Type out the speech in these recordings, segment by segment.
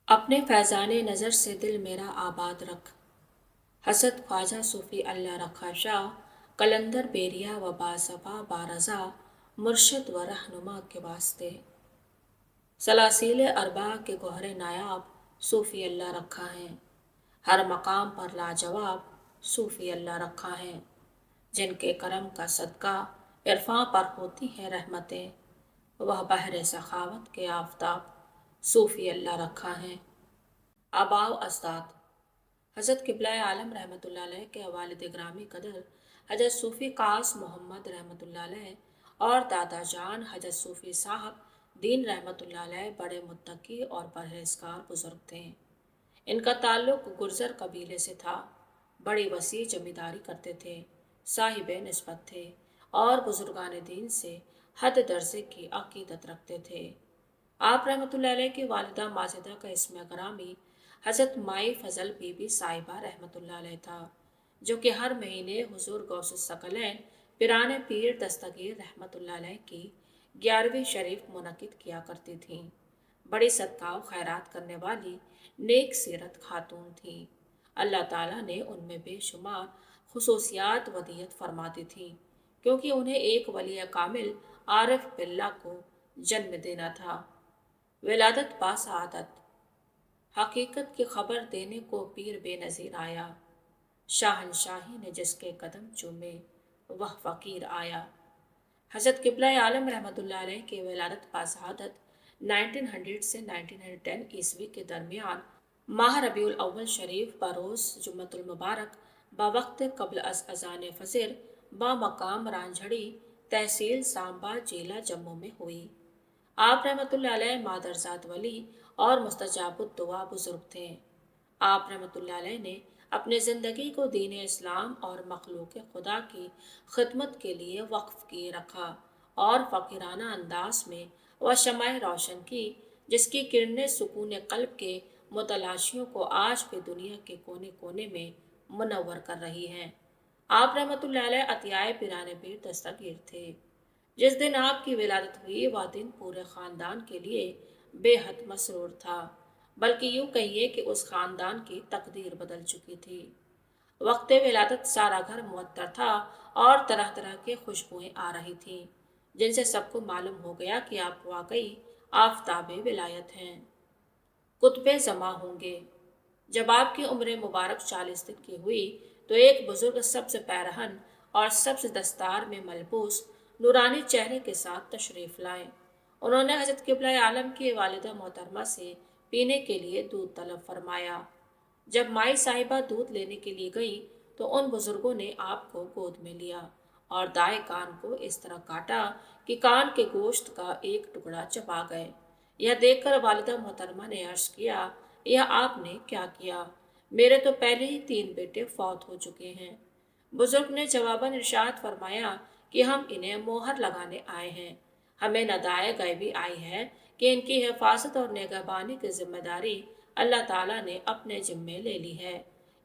اپنے فیضان نظر سے دل میرا آباد رکھ۔ حضرت خواجہ صوفی اللہ رکھا شاہ، قلندر بیریا و باصفا بارضا، مرشد و رہنما کے واسطے۔ سلاسل اربع کے گوہر نایاب صوفی اللہ رکھا ہے، ہر مقام پر لاجواب صوفی اللہ رکھا ہے، جن کے کرم کا صدقہ عرفاں پر ہوتی ہیں رحمتیں، وہ بحر سخاوت کے آفتاب صوفی اللہ رکھا ہے۔ آباء و اجداد: حضرت قبلہ عالم رحمۃ اللہ علیہ کے والد گرامی قدر حضرت صوفی قاص محمد رحمۃ اللہ علیہ اور دادا جان حضرت صوفی صاحب دین رحمۃ اللہ علیہ بڑے متقی اور پرہیزگار بزرگ تھے۔ ان کا تعلق گرجر قبیلے سے تھا، بڑی وسیع جمینداری کرتے تھے، صاحب نسبت تھے اور بزرگان دین سے حد درجے کی عقیدت رکھتے تھے۔ آپ رحمۃ اللہ علیہ کی والدہ ماجدہ کا اسم گرامی حضرت مائی فضل بی بی صاحبہ رحمۃ اللہ علیہ تھا، جو کہ ہر مہینے حضور غوث الثقلین پیران پیر دستگیر رحمۃ اللہ علیہ کی 11ویں شریف منعقد کیا کرتی تھیں۔ بڑی صدقہ و خیرات کرنے والی نیک سیرت خاتون تھیں۔ اللہ تعالیٰ نے ان میں بے شمار خصوصیات ودیعت فرما دی تھیں، کیونکہ انہیں ایک ولی کامل عارف باللہ کو جنم دینا تھا۔ ولادت با سعادت: حقیقت کی خبر دینے کو پیر بے نظیر آیا، شاہنشاہی نے جس کے قدم چومے وہ فقیر آیا۔ حضرت قبلہ عالم رحمۃ اللہ علیہ کی ولادت با سعادت 1900 سے 1910 عیسوی کے درمیان ماہ ربیع الاول شریف بروز جمعۃ المبارک بوقت قبل از اذان فجر بمقام رانجھڑی تحصیل سانبا ضلع جموں میں ہوئی۔ آپ رحمۃ اللہ علیہ مادرزاد ولی اور مستجاب الدعا بزرگ تھے۔ آپ رحمۃ اللہ علیہ نے اپنی زندگی کو دین اسلام اور مخلوق خدا کی خدمت کے لیے وقف کیے رکھا اور فقیرانہ انداز میں وہ شمع روشن کی جس کی کرنیں سکون قلب کے متلاشیوں کو آج بھی دنیا کے کونے کونے میں منور کر رہی ہیں۔ آپ رحمۃ اللہ علیہ عطیائے پیران پیر دستگیر تھے۔ جس دن آپ کی ولادت ہوئی وہ دن پورے خاندان کے لیے بے حد مسرور تھا، بلکہ یوں کہیے کہ اس خاندان کی تقدیر بدل چکی تھی۔ وقت ولادت سارا گھر معطر تھا اور طرح طرح کی خوشبوئیں آ رہی تھیں، جن سے سب کو معلوم ہو گیا کہ آپ واقعی آفتاب ولایت ہیں، قطب زماں ہوں گے۔ جب آپ کی عمر مبارک 40 دن کی ہوئی تو ایک بزرگ سبز پیرہن اور سبز دستار میں ملبوس نورانی چہرے کے ساتھ تشریف لائے۔ انہوں نے حضرت قبلہ عالم کی والدہ محترمہ سے پینے کے لیے دودھ طلب فرمایا۔ جب مائی صاحبہ دودھ لینے کے لیے گئیں تو ان بزرگوں نے آپ کو گود میں لیا اور دائیں کان کو اس طرح کاٹا کہ کان کے گوشت کا ایک ٹکڑا چبا گئے۔ یہ دیکھ کر والدہ محترمہ نے عرض کیا، یہ آپ نے کیا کیا؟ میرے تو پہلے ہی 3 بیٹے فوت ہو چکے ہیں۔ بزرگ نے جواباً ارشاد فرمایا کہ ہم انہیں مہر لگانے آئے ہیں، ہمیں ندائے غیبی آئی ہے کہ ان کی حفاظت اور نگہبانی کی ذمہ داری اللہ تعالیٰ نے اپنے ذمے لے لی ہے۔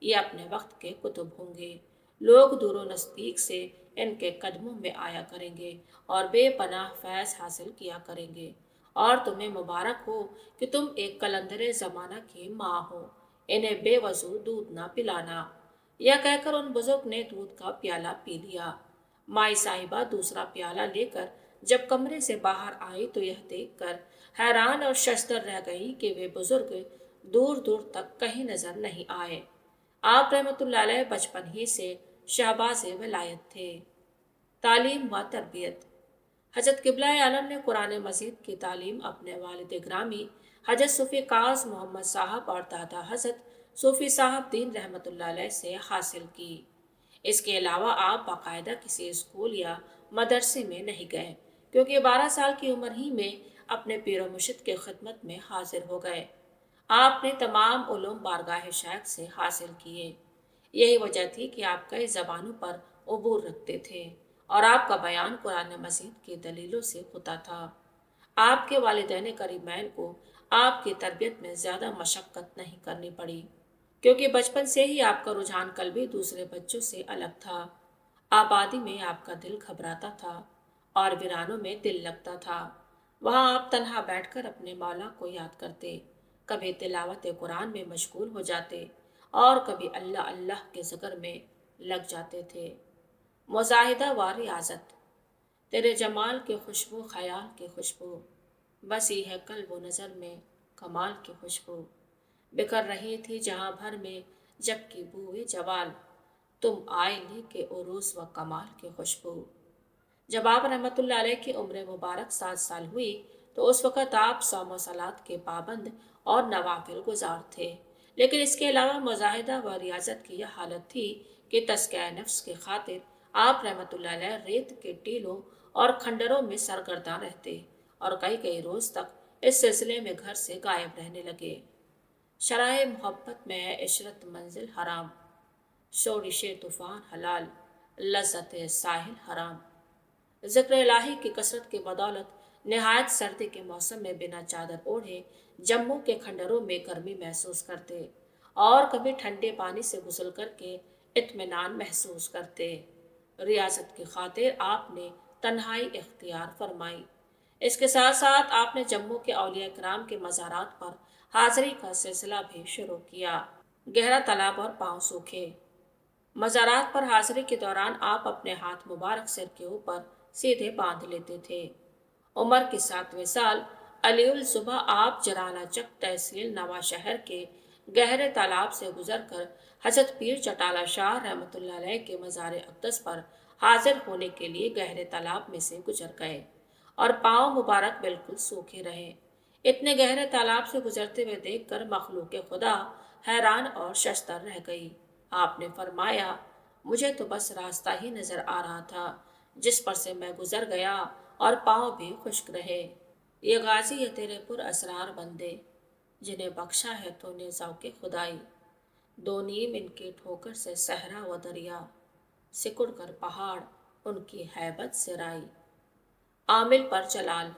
یہ اپنے وقت کے کتب ہوں گے، لوگ دور و نزدیک سے ان کے قدموں میں آیا کریں گے اور بے پناہ فیض حاصل کیا کریں گے، اور تمہیں مبارک ہو کہ تم ایک قلندر زمانہ کی ماں ہو، انہیں بے وضو دودھ نہ پلانا۔ یہ کہہ کر ان بزرگ نے دودھ کا پیالہ پی لیا۔ مائی صاحبہ دوسرا پیالہ لے کر جب کمرے سے باہر آئی تو یہ دیکھ کر حیران اور ششدر رہ گئی کہ وہ بزرگ دور دور تک کہیں نظر نہیں آئے۔ آپ رحمۃ اللہ علیہ بچپن ہی سے شہباز ولایت تھے۔ تعلیم و تربیت: حضرت قبلہ عالم نے قرآن مجید کی تعلیم اپنے والد گرامی حضرت صوفی قاص محمد صاحب اور دادا حضرت صوفی صاحب دین رحمۃ اللہ علیہ سے حاصل کی۔ اس کے علاوہ آپ باقاعدہ کسی اسکول یا مدرسے میں نہیں گئے، کیونکہ 12 سال کی عمر ہی میں اپنے پیر و مرشد کی خدمت میں حاضر ہو گئے۔ آپ نے تمام علوم بارگاہ شیخ سے حاصل کیے۔ یہی وجہ تھی کہ آپ کئی زبانوں پر عبور رکھتے تھے اور آپ کا بیان قرآن مجید کی دلیلوں سے ہوتا تھا۔ آپ کے والدین کریمین کو آپ کی تربیت میں زیادہ مشقت نہیں کرنی پڑی، کیونکہ بچپن سے ہی آپ کا رجحان قلبی دوسرے بچوں سے الگ تھا۔ آبادی میں آپ کا دل گھبراتا تھا اور ویرانوں میں دل لگتا تھا۔ وہاں آپ تنہا بیٹھ کر اپنے مولا کو یاد کرتے، کبھی تلاوت قرآن میں مشغول ہو جاتے اور کبھی اللہ اللہ کے ذکر میں لگ جاتے تھے۔ مزاحدہ و ریاضت، تیرے جمال کی خوشبو خیال کی خوشبو، بسی ہے قلب و نظر میں کمال کی خوشبو، بکھر رہی تھی جہاں بھر میں جب کی بوئے جوال، تم آئے لے کے عروس و کمال کی خوشبو۔ جب آپ رحمۃ اللہ علیہ کی عمر مبارک 7 سال ہوئی تو اس وقت آپ صوم و صلات کے پابند اور نوافل گزار تھے، لیکن اس کے علاوہ مجاہدہ و ریاضت کی یہ حالت تھی کہ تزکیہ نفس کی خاطر آپ رحمۃ اللہ علیہ ریت کے ٹیلوں اور کھنڈروں میں سرگرداں رہتے اور کئی کئی روز تک اس سلسلے میں گھر سے غائب رہنے لگے۔ شرائع محبت میں ہے عشرت منزل حرام، شورش طوفان حلال، لذت ساحل حرام۔ ذکر الہی کی کثرت کی بدولت نہایت سردی کے موسم میں بنا چادر اوڑھے جموں کے کھنڈروں میں گرمی محسوس کرتے اور کبھی ٹھنڈے پانی سے غسل کر کے اطمینان محسوس کرتے۔ ریاضت کی خاطر آپ نے تنہائی اختیار فرمائی۔ اس کے ساتھ ساتھ آپ نے جموں کے اولیاء کرام کے مزارات پر حاضری کا سلسلہ بھی شروع کیا۔ گہرا تالاب اور پاؤں سوکھے۔ مزارات پر حاضری کے دوران آپ اپنے ہاتھ مبارک سر کے اوپر سیدھے باندھ لیتے تھے۔ عمر کے 7ویں سال علی الصبح آپ جرانہ چک تحصیل نواں شہر کے گہرے تالاب سے گزر کر حضرت پیر چٹالہ شاہ رحمۃ اللہ علیہ کے مزار اقدس پر حاضر ہونے کے لیے گہرے تالاب میں سے گزر گئے اور پاؤں مبارک بالکل سوکھے رہے۔ اتنے گہرے تالاب سے گزرتے ہوئے دیکھ کر مخلوق خدا حیران اور ششدر رہ گئی۔ آپ نے فرمایا، مجھے تو بس راستہ ہی نظر آ رہا تھا جس پر سے میں گزر گیا اور پاؤں بھی خشک رہے۔ یہ غازی ہے تیرے پر اسرار بندے، جنہیں بخشا ہے تو نے ذوق خدائی، دو نیم ان کے ٹھوکر سے صحرا و دریا، سکڑ کر پہاڑ ان کی ہیبت سے رائی۔ عامل پر جلال،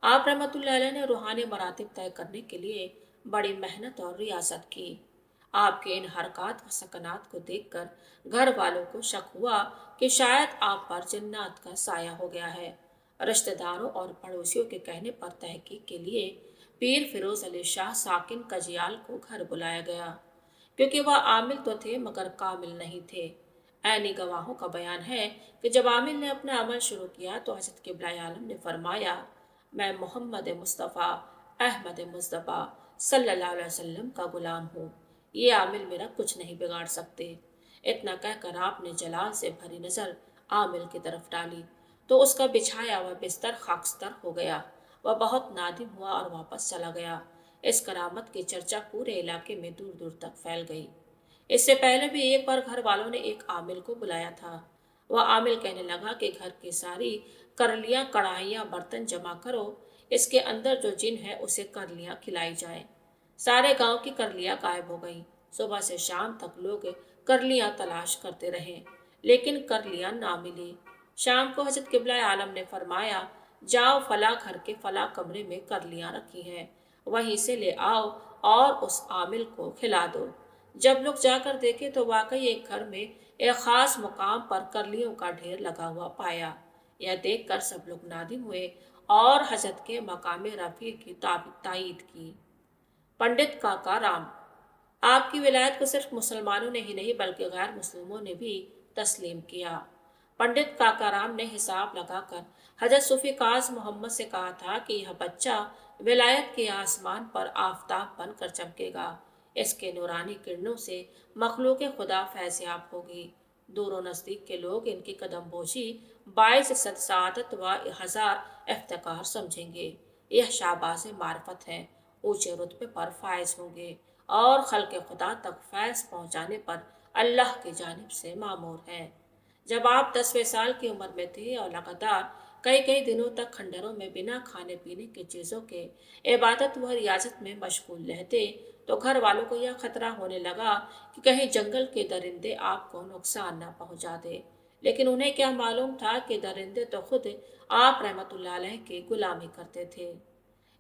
آپ رحمۃ اللہ علیہ نے روحانی مراتب طے کرنے کے لیے بڑی محنت اور ریاضت کی۔ آپ کے ان حرکات و سکنات کو دیکھ کر گھر والوں کو شک ہوا کہ شاید آپ پر جنات کا سایہ ہو گیا ہے۔ رشتہ داروں اور پڑوسیوں کے کہنے پر تحقیق کے لیے پیر فیروز علی شاہ ساکن کجیال کو گھر بلایا گیا، کیونکہ وہ عامل تو تھے مگر کامل نہیں تھے۔ عینی گواہوں کا بیان ہے کہ جب عامل نے اپنا عمل شروع کیا تو حضرت قبلہ عالم نے فرمایا، میں محمد مصطفیٰ احمد مصطفیٰ صلی اللہ علیہ وسلم کا غلام ہوں، یہ عامل میرا کچھ نہیں بگاڑ سکتے۔ اتنا کہہ کر آپ نے جلال سے بھری نظر عامل کی طرف ڈالی تو اس کا بچھایا ہوا بستر خاکستر ہو گیا۔ وہ بہت نادم ہوا اور واپس چلا گیا۔ اس کرامت کی چرچا پورے علاقے میں دور دور تک پھیل گئی۔ اس سے پہلے بھی ایک بار گھر والوں نے ایک عامل کو بلایا تھا۔ وہ عامل کہنے لگا کہ گھر کی ساری کرلیاں کڑاہیاں برتن جمع کرو، اس کے اندر جو جن ہے اسے کرلیاں کھلائی جائیں۔ سارے گاؤں کی کرلیاں غائب ہو گئیں۔ صبح سے شام تک لوگ کرلیاں تلاش کرتے رہے لیکن کرلیاں نہ ملی۔ شام کو حضرت قبلہ عالم نے فرمایا، جاؤ فلاں گھر کے فلاں کمرے میں کرلیاں رکھی ہیں، وہیں سے لے آؤ اور اس عامل کو کھلا دو۔ جب لوگ جا کر دیکھے تو واقعی ایک گھر میں ایک خاص مقام پر کرلیوں کا ڈھیر لگا ہوا پایا۔ یہ دیکھ کر سب لوگ نادم ہوئے اور حضرت کے مقام رفیع کی تائید کی۔ پنڈت کاکا رام، آپ کی ولایت کو صرف مسلمانوں نے ہی نہیں بلکہ غیر مسلموں نے بھی تسلیم کیا۔ پنڈت کاکا رام نے حساب لگا کر حضرت صوفی قاظ محمد سے کہا تھا کہ یہ بچہ ولایت کے آسمان پر آفتاب بن کر چمکے گا، اس کے نورانی کرنوں سے مخلوق خدا فیض یاب ہوگی۔ دور و نزدیک کے لوگ ان کی قدم بوشی باعث سعادت و ہزار افتخار سمجھیں گے۔ یہ شہباز معرفت ہیں، اونچے رتبے پر فائز ہوں گے اور خلق خدا تک فیض پہنچانے پر اللہ کی جانب سے مامور ہیں۔ جب آپ 10ویں سال کی عمر میں تھے اور لگاتار کئی کئی دنوں تک کھنڈروں میں بنا کھانے پینے کی چیزوں کے عبادت و ریاضت میں مشغول رہتے تو گھر والوں کو یہ خطرہ ہونے لگا کہ کہیں جنگل کے درندے آپ کو نقصان نہ پہنچا دے، لیکن انہیں کیا معلوم تھا کہ درندے تو خود آپ رحمۃ اللہ علیہ کی غلامی کرتے تھے۔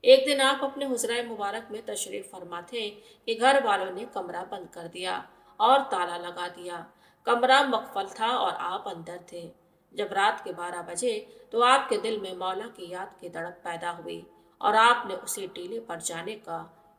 ایک دن آپ اپنے حجرہ مبارک میں تشریف فرما تھے کہ گھر والوں نے کمرہ بند کر دیا اور تالا لگا دیا۔ کمرہ مقفل تھا اور آپ اندر تھے۔ جب رات کے 12 بجے تو آپ کے دل میں مولا کی یاد کی تڑپ پیدا ہوئی اور آپ نے اسی ٹیلے پر جانے کا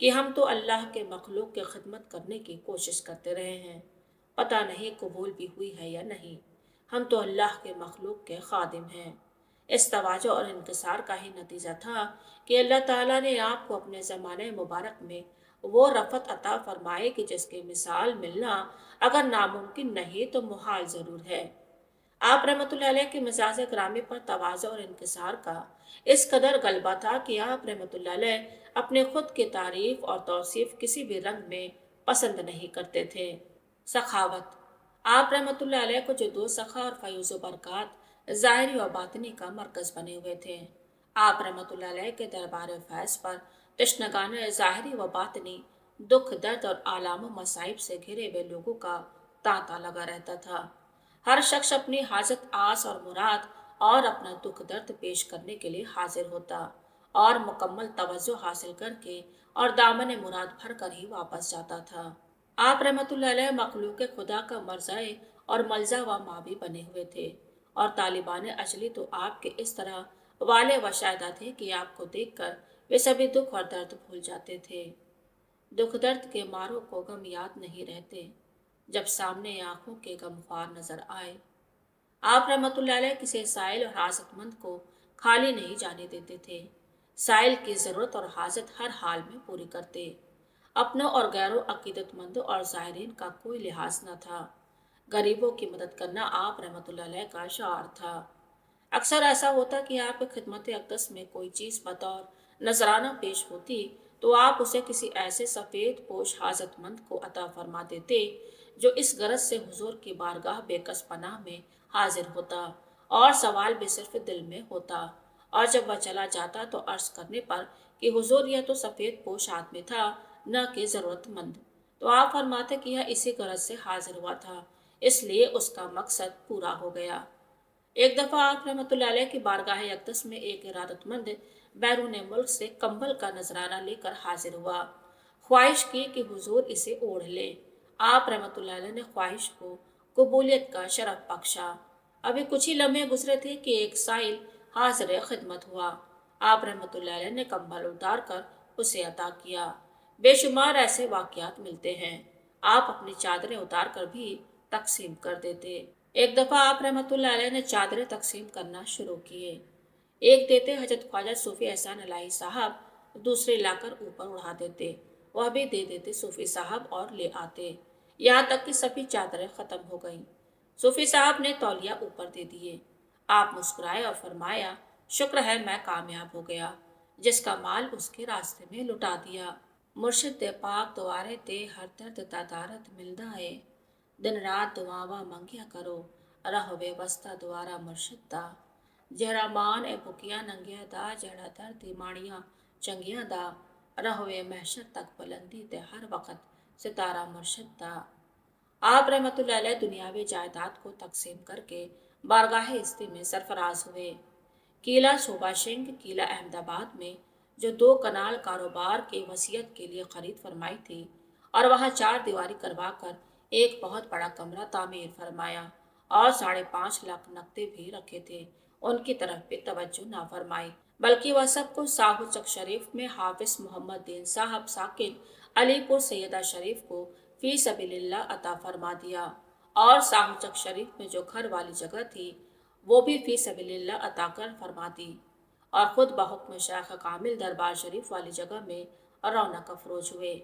کہ ہم تو اللہ کے مخلوق کی خدمت کرنے کی کوشش کرتے رہے ہیں، پتہ نہیں قبول بھی ہوئی ہے یا نہیں۔ ہم تو اللہ کے مخلوق کے خادم ہیں۔ اس تواضع اور انکسار کا ہی نتیجہ تھا کہ اللہ تعالیٰ نے آپ کو اپنے زمانے مبارک میں وہ رفعت عطا فرمائے کہ جس کی مثال ملنا اگر ناممکن نہیں تو محال ضرور ہے۔ آپ رحمۃ اللہ علیہ کے مزاج گرامی پر تواضع اور انکسار کا اس قدر غلبہ تھا کہ آپ رحمۃ اللہ علیہ اپنے خود کی تعریف اور توصیف کسی بھی رنگ میں پسند نہیں کرتے تھے۔ سخاوت۔ آپ رحمۃ اللہ علیہ کو جو دو سخا اور فیوز و برکات ظاہری و باطنی کا مرکز بنے ہوئے تھے۔ آپ رحمۃ اللہ علیہ کے دربار فیض پر تشنگان ظاہری و باطنی دکھ درد اور آلام و مصائب سے گھرے ہوئے لوگوں کا تانتا لگا رہتا تھا۔ ہر شخص اپنی حاجت آس اور مراد اور اپنا دکھ درد پیش کرنے کے لیے حاضر ہوتا اور مکمل توجہ حاصل کر کے اور دامن مراد بھر کر ہی واپس جاتا تھا۔ آپ رحمۃ اللہ علیہ مخلوق خدا کا مرجع اور ملجا و مابی بنے ہوئے تھے، اور طالبان اجلی تو آپ کے اس طرح والے و شائدہ تھے کہ آپ کو دیکھ کر وہ سبھی دکھ اور درد بھول جاتے تھے۔ دکھ درد کے ماروں کو غم یاد نہیں رہتے جب سامنے آنکھوں کے غمخوار نظر آئے۔ آپ رحمۃ اللہ علیہ کسی سائل اور حاجت مند کو خالی نہیں جانے دیتے تھے۔ سائل کی ضرورت اور حاجت ہر حال میں پوری کرتے۔ اپنوں اور غیروں عقیدت مندوں اور زائرین کا کوئی لحاظ نہ تھا۔ غریبوں کی مدد کرنا آپ رحمۃ اللہ علیہ کا شعار تھا۔ اکثر ایسا ہوتا کہ آپ کی خدمت اقدس میں کوئی چیز بطور نذرانہ پیش ہوتی تو آپ اسے کسی ایسے سفید پوش حاجت مند کو عطا فرما دیتے جو اس غرض سے حضور کی بارگاہ بے کس پناہ میں حاضر ہوتا اور سوال بھی صرف دل میں ہوتا، اور جب وہ چلا جاتا تو عرض کرنے پر کہ حضور یہ تو سفید پوش آدمی تھا نہ کہ ضرورت مند، تو آپ فرماتے کہ یہ اسی غرض سے حاضر ہوا تھا، اس لیے اس کا مقصد پورا ہو گیا۔ ایک دفعہ آپ رحمۃ اللہ علیہ کی بارگاہ اقدس میں ایک ارادت مند بیرون ملک سے کمبل کا نذرانہ لے کر حاضر ہوا، خواہش کی کہ حضور اسے اوڑھ لے۔ آپ رحمۃ اللہ علیہ نے خواہش کو قبولیت کا شرف بخشا۔ ابھی کچھ ہی لمحے گزرے تھے کہ ایک سائل حاضر خدمت ہوا۔ آپ رحمۃ اللہ علیہ نے کمبل اتار کر اسے عطا کیا۔ بے شمار ایسے واقعات ملتے ہیں۔ آپ اپنی چادریں اتار کر بھی تقسیم کر دیتے۔ ایک دفعہ آپ رحمۃ اللہ علیہ نے چادریں تقسیم کرنا شروع کیے۔ ایک دیتے حضرت خواجہ صوفی احسان الہی صاحب، دوسرے لا کر اوپر اڑا دیتے، وہ بھی دے دیتے صوفی صاحب اور لے آتے، یہاں تک کہ سبھی چادریں ختم ہو گئیں۔ صوفی صاحب نے تولیہ اوپر دے دیے۔ آپ مسکرائے اور فرمایا، شکر ہے میں کامیاب ہو گیا، جس کا مال اس کے راستے میں لٹا دیا۔ مرشد پاک دوارے تے ہر درد تدارت ملدا ہے، دن رات دعاواں منگیا کرو، رہوے وسطہ دوارا مرشد دا، جہرا مان اے بکیاں ننگیا دا، جہرا درد ماڑیاں چنگیاں دا، رہوے محشر تک بلندی تے ہر وقت ستارہ مرشد دا۔ آپ رحمۃ اللہ علیہ دنیاوی جائیداد کو تقسیم کر کے بارگاہ استی میں سرفراز ہوئے۔ قلعہ شوبھا سنگھ قلعہ احمد آباد میں جو 2 کنال کاروبار کی وسعت کے لیے خرید فرمائی تھی اور وہاں 4 دیواری کروا کر ایک بہت بڑا کمرہ تعمیر فرمایا اور 5.5 لاکھ نقدے بھی رکھے تھے، ان کی طرف بھی توجہ نہ فرمائی، بلکہ وہ سب کو ساہو چک شریف میں حافظ محمد دین صاحب ساکن علی پور سیدہ شریف کو فی سبیل اللہ عطا فرما دیا، اور ساہو چک شریف میں جو گھر والی جگہ تھی وہ بھی فی سبیل اللہ عطا کر فرما دی، اور خود بحکم شیخ کامل دربار شریف والی جگہ میں رونق افروز ہوئے۔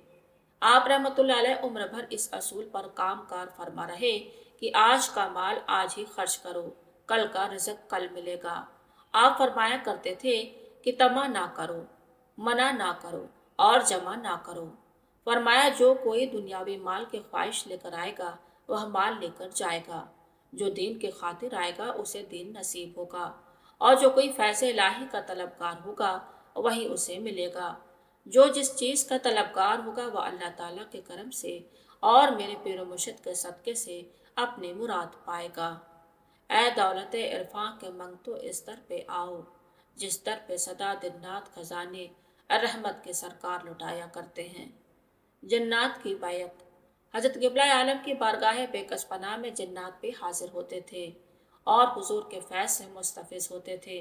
آپ رحمۃ اللہ علیہ عمر بھر اس اصول پر کام کار فرما رہے کہ آج کا مال آج ہی خرچ کرو، کل کا رزق کل ملے گا۔ آپ فرمایا کرتے تھے کہ طمع نہ کرو، منع نہ کرو اور جمع نہ کرو۔ فرمایا جو کوئی دنیاوی مال کی خواہش لے کر آئے گا وہ مال لے کر جائے گا، جو دین کی خاطر آئے گا اسے دین نصیب ہوگا، اور جو کوئی فیض الہی کا طلبگار ہوگا وہی اسے ملے گا۔ جو جس چیز کا طلبگار ہوگا وہ اللہ تعالیٰ کے کرم سے اور میرے پیر و مرشد کے صدقے سے اپنی مراد پائے گا۔ اے دولت عرفاں کے منگتو اس در پہ آؤ، جس در پہ سدا دن رات خزانے رحمت کے سرکار لٹایا کرتے ہیں۔ جنات کی بیعت۔ حضرت قبلہ عالم کی بارگاہ بے کس پناہ میں جنات بھی حاضر ہوتے تھے اور حضور کے فیض سے مستفیض ہوتے تھے۔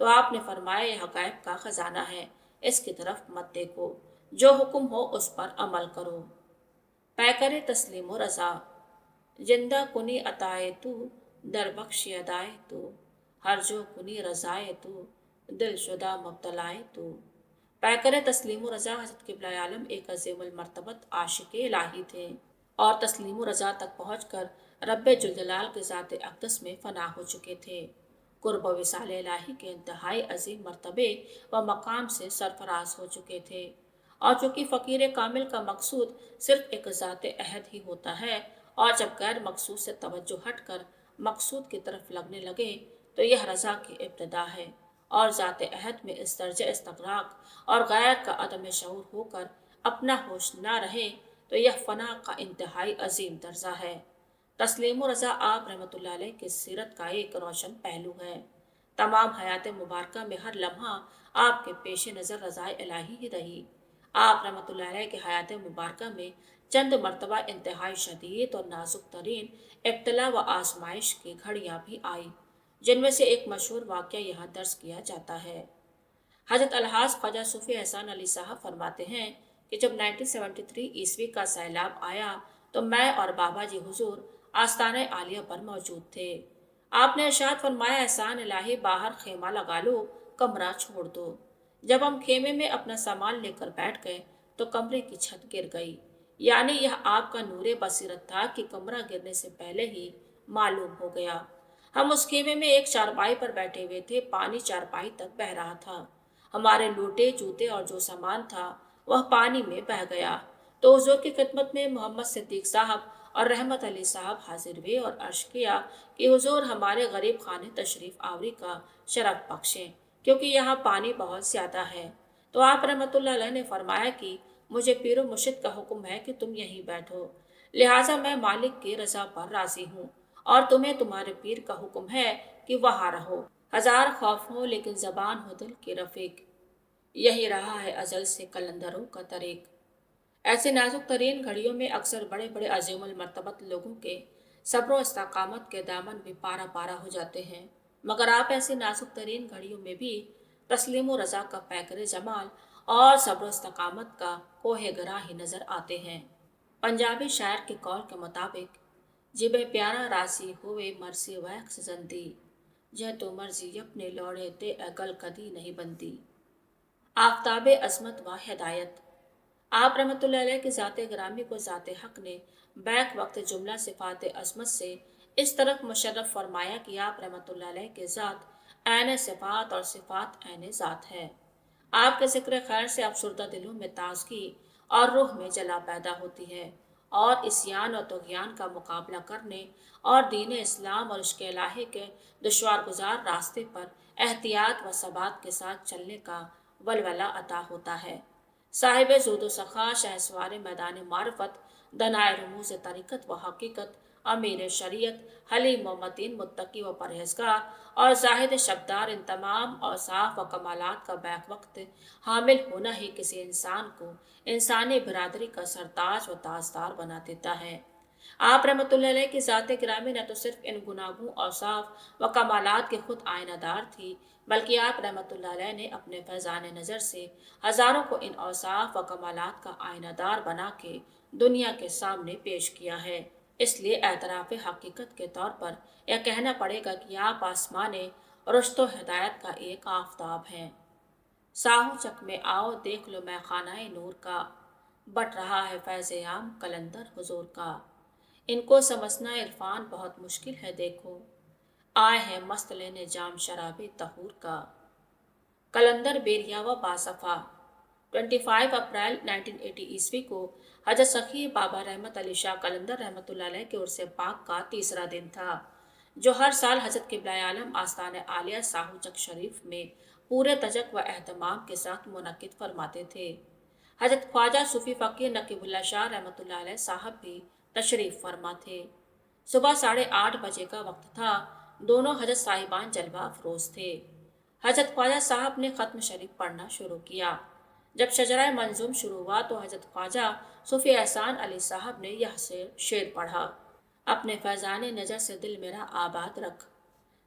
تو آپ نے فرمایا یہ حقائق کا خزانہ ہے، اس کی طرف مت دیکھو، جو حکم ہو اس پر عمل کرو۔ پیکر تسلیم و رضا، زندہ کنی عطائے تو، در بخش ادائے تو، ہر جو کنی رضائے تو، دل شدہ مبتلائے تو۔ پیکر تسلیم و رضا حضرت قبلہ عالم ایک عظیم المرتبت عاشق الہی تھے اور تسلیم و رضا تک پہنچ کر رب جلجلال کے ذات اقدس میں فنا ہو چکے تھے، قرب و وصال الہی کے انتہائی عظیم مرتبے و مقام سے سرفراز ہو چکے تھے۔ اور چونکہ فقیر کامل کا مقصود صرف ایک ذات عہد ہی ہوتا ہے، اور جب غیر مقصود سے توجہ ہٹ کر مقصود کی طرف لگنے لگے تو یہ رضا کی ابتدا ہے، اور ذات عہد میں اس درجہ استغراق اور غیر کا عدم شعور ہو کر اپنا ہوش نہ رہے تو یہ فنا کا انتہائی عظیم درجہ ہے۔ تسلیم و رضا آپ رحمۃ اللہ علیہ کی سیرت کا ایک روشن پہلو ہے۔ تمام حیات مبارکہ میں ہر لمحہ آپ کے پیش نظر رضائے الہی ہی رہی۔ آپ رحمۃ اللہ علیہ کی حیات مبارکہ میں چند مرتبہ انتہائی شدید اور نازک ترین ابتلا و آزمائش کی گھڑیاں بھی آئی، جن میں سے ایک مشہور واقعہ یہاں درج کیا جاتا ہے۔ حضرت الحاظ خواجہ صوفی احسان علی صاحب فرماتے ہیں کہ جب 1973 عیسوی کا سیلاب آیا تو میں اور بابا جی حضور آستانہ عالیہ پر موجود تھے۔ آپ نے ارشاد فرمایا احسان الہی باہر خیمہ لگا لو، کمرہ چھوڑ دو۔ جب ہم خیمے میں اپنا سامان لے کر بیٹھ گئے تو کمرے کی چھت گر گئی، یعنی یہ آپ کا نور بصیرت تھا کہ کمرہ گرنے سے پہلے ہی معلوم ہو گیا۔ ہم اس خیمے میں ایک چارپائی پر بیٹھے ہوئے تھے، پانی چارپائی تک بہہ رہا تھا، ہمارے لوٹے جوتے اور جو سامان تھا وہ پانی میں بہہ گیا تو حضور کی خدمت میں محمد صدیق صاحب اور رحمت علی صاحب حاضر ہوئے اور عرض کیا کہ حضور ہمارے غریب خانے تشریف آوری کا شرف بخشیں، کیونکہ یہاں پانی بہت زیادہ ہے۔ تو آپ رحمۃ اللہ علیہ نے فرمایا کہ مجھے پیر و مرشد کا حکم ہے کہ تم یہیں بیٹھو، لہٰذا میں مالک کی رضا پر راضی ہوں، اور تمہیں تمہارے پیر کا حکم ہے کہ وہاں رہو۔ ہزار خوف ہو لیکن زبان ہو دل کی رفیق، یہی رہا ہے ازل سے قلندروں کا طریق۔ ایسے نازک ترین گھڑیوں میں اکثر بڑے بڑے عظیم المرتبت لوگوں کے صبر و استقامت کے دامن بھی پارا پارا ہو جاتے ہیں، مگر آپ ایسی نازک ترین گھڑیوں میں بھی تسلیم و رضا کا پیکر جمال اور صبر و استقامت کا کوہ گراں ہی نظر آتے ہیں۔ پنجابی شاعر کے قول کے مطابق جبے پیارا راسی ہوئے مرسی ویکس زندی، جے تو مرضی اپنے لوڑے تے اگل کدی نہیں بنتی۔ آفتاب عظمت و ہدایت، آپ رحمۃ اللہ علیہ کی ذات گرامی کو ذات حق نے بیک وقت جملہ صفات عظمت سے اس طرح مشرف فرمایا کہ آپ رحمۃ اللہ علیہ کے ذات عین صفات اور صفات عین ذات ہے۔ آپ کے ذکر خیر سے افسردہ دلوں میں تازگی اور روح میں جلا پیدا ہوتی ہے، اور عصیان اور طغیان کا مقابلہ کرنے اور دین اسلام اور عشق الہی کے دشوار گزار راستے پر احتیاط و ثبات کے ساتھ چلنے کا ولولہ عطا ہوتا ہے۔ صاحب زود و سخا، شہسوار میدان معرفت، دنائے رموز طریقت و حقیقت، امیر شریعت، حلیم و متین، متقی و پرہیزگار اور زاہد شبدار، ان تمام اوصاف و کمالات کا بیک وقت حامل ہونا ہی کسی انسان کو انسانی برادری کا سرتاج و تاجدار بنا دیتا ہے۔ آپ رحمۃ اللہ علیہ کی ذات گرامی نہ تو صرف ان گناگوں اوصاف و کمالات کے خود آئینہ دار تھی، بلکہ آپ رحمۃ اللہ علیہ نے اپنے فیضان نظر سے ہزاروں کو ان اوصاف و کمالات کا آئینہ دار بنا کے دنیا کے سامنے پیش کیا ہے۔ اس لیے اعتراف حقیقت کے طور پر یہ کہنا پڑے گا کہ آپ آسمان رشد و ہدایت کا ایک آفتاب ہیں۔ ساہو چک میں آؤ دیکھ لو میں خانہ نور کا، بٹ رہا ہے فیض عام قلندر حضور کا۔ ان کو سمجھنا عرفان بہت مشکل ہے دیکھو، آئے ہیں مست لینے جام شراب طہور کا۔ قلندر بیریا و باصفا، 25 اپریل 1980 عیسوی کو حضرت سخی بابا رحمت علی شاہ قلندر رحمۃ اللہ علیہ کے عرس پاک کا تیسرا دن تھا، جو ہر سال حضرت قبلہ عالم آستانہ عالیہ ساہو چک شریف میں پورے تجک و اہتمام کے ساتھ منعقد فرماتے تھے۔ حضرت خواجہ صوفی فقیر نقیب اللہ شاہ رحمۃ اللہ علیہ صاحب بھی تشریف فرما تھے۔ صبح 8:30 بجے کا وقت تھا، دونوں حضرت صاحبان جلوہ افروز تھے۔ حضرت خواجہ صاحب نے ختم شریف پڑھنا شروع کیا۔ جب شجرہ منظوم شروع ہوا تو حضرت خواجہ صوفی احسان علی صاحب نے یہ شعر پڑھا: اپنے فیضان نظر سے دل میرا آباد رکھ،